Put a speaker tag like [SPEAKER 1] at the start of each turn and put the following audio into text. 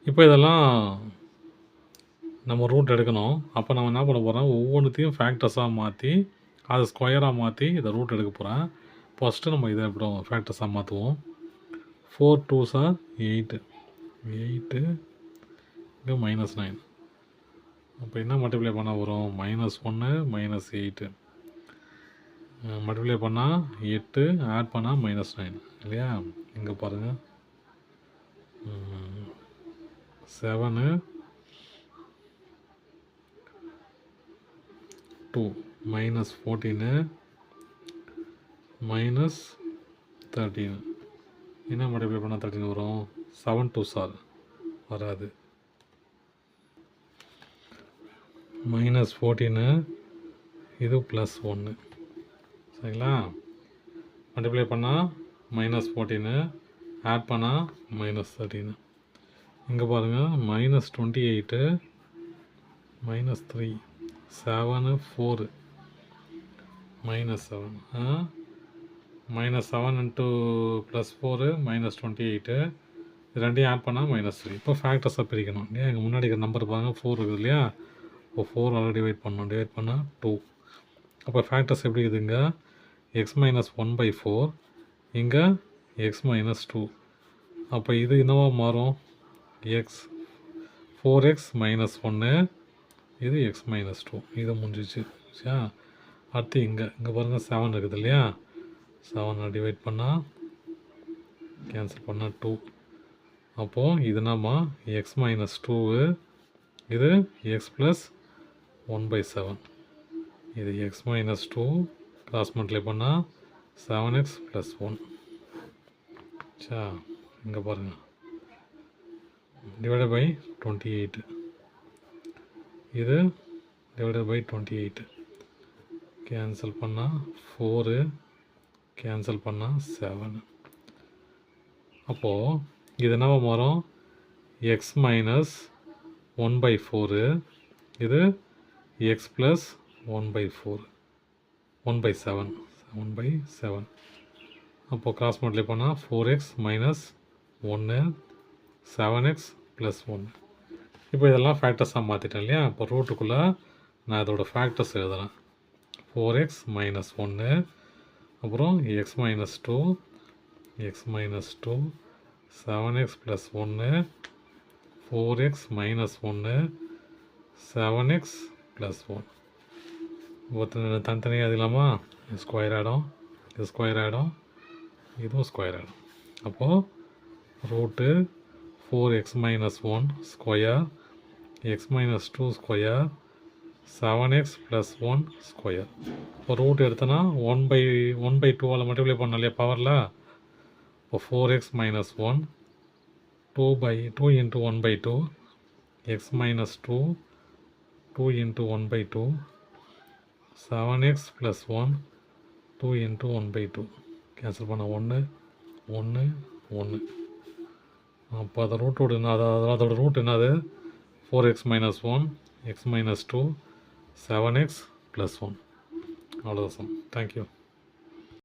[SPEAKER 1] இப்போ இதெல்லாம் நம்ம ரூட் எடுக்கணும். அப்போ நம்ம என்ன பண்ண போகிறோம், ஒவ்வொன்றுத்தையும் ஃபேக்டர்ஸாக மாற்றி அதை ஸ்கொயராக மாற்றி இதை ரூட் எடுக்க போகிறேன். ஃபஸ்ட்டு நம்ம இதை எப்படி ஃபேக்டர்ஸாக மாற்றுவோம். 4 2s are 8, 8 இங்கே -9. அப்போ என்ன மல்டிப்ளை பண்ணால் வரும், -1 -8 மல்டிப்ளை பண்ணால் 8, ஆட் பண்ணால் -9 இல்லையா. இங்கே பாருங்கள் 7 2 -14 -13 என்ன மல்டிப்ளை பண்ணால் 13 வரும். 7 2s are வராது. -14 இது +1 சரிங்களா. மல்டிப்ளை பண்ணால் -14 ஆட் பண்ணால் -13. இங்கே பாருங்கள் -28 -3 7 4 -7 -7 இன்ட்டு +4 -28 இது ரெண்டையும் ஆட் பண்ணால் -3. இப்போ ஃபேக்டர்ஸாக பிரிக்கணும் இல்லையா. எங்கள் முன்னாடி இருக்கிற நம்பர் பாருங்கள் 4 இருக்குது இல்லையா. இப்போ 4 டிவைட் பண்ணணும். டிவைட் பண்ணால் 2. அப்போ ஃபேக்டர்ஸ் எப்படி இருக்குதுங்க, x -1/4 இங்கே x -2. அப்போ இது என்னவா மாறும், x 4x -1 இது x -2. இது முடிஞ்சிச்சு சரியா. அடுத்து இங்கே பாருங்கள் 7 இருக்குது இல்லையா. 7 டிவைட் பண்ணால் கேன்சல் பண்ணால் 2. அப்போது இது என்னம்மா x -2 இது x + 1/7 இது x -2 கிராஸ் மல்டிப்ளை பண்ணால் 7x + 1 சா. இங்கே பாருங்கள் டிவைடட் பை 28 இது டிவைடட் பை 28 கேன்சல் பண்ணால் 4 கேன்சல் பண்ணால் 7. அப்போது இது என்னவா மாறும், x -1/4 இது x + 1/4 1/7. அப்போது கிராஸ் மல்டிப்ளை பண்ணால் 4x - 1 7x + 1. இப்போ இதெல்லாம் ஃபேக்டர்ஸாக மாற்றிட்டேன் இல்லையா. இப்போ ரூட்டுக்குள்ளே நான் இதோட ஃபேக்டர்ஸ் எழுதுகிறேன். 4x - 1 அப்புறம் x -2 7x + 1 4x - 1 7x + 1. தனித்தனியாக எழுதலாமா. ஸ்கொயர் ஆகிடும், இது ஸ்கொயர் ஆகிடும், இதுவும் ஸ்கொயர் ஆகிடும். அப்போது root 4x - 1 square x -2 square 7x + 1 square. இப்போ ரூட் எடுத்தோன்னா 1/2 மல்டிப்ளை பண்ணோம் இல்லையா பவரில். இப்போ 4x - 1 2 × 1/2 x -2 2 × 1/2 7x + 1 2 × 1/2 கேன்சல் பண்ண 1 1 1. அப்போ அதை ரூட்டோடு அதோட ரூட் என்னது 4x - 1 x -2 7x + 1. அவ்வளோதான். தேங்க்யூ.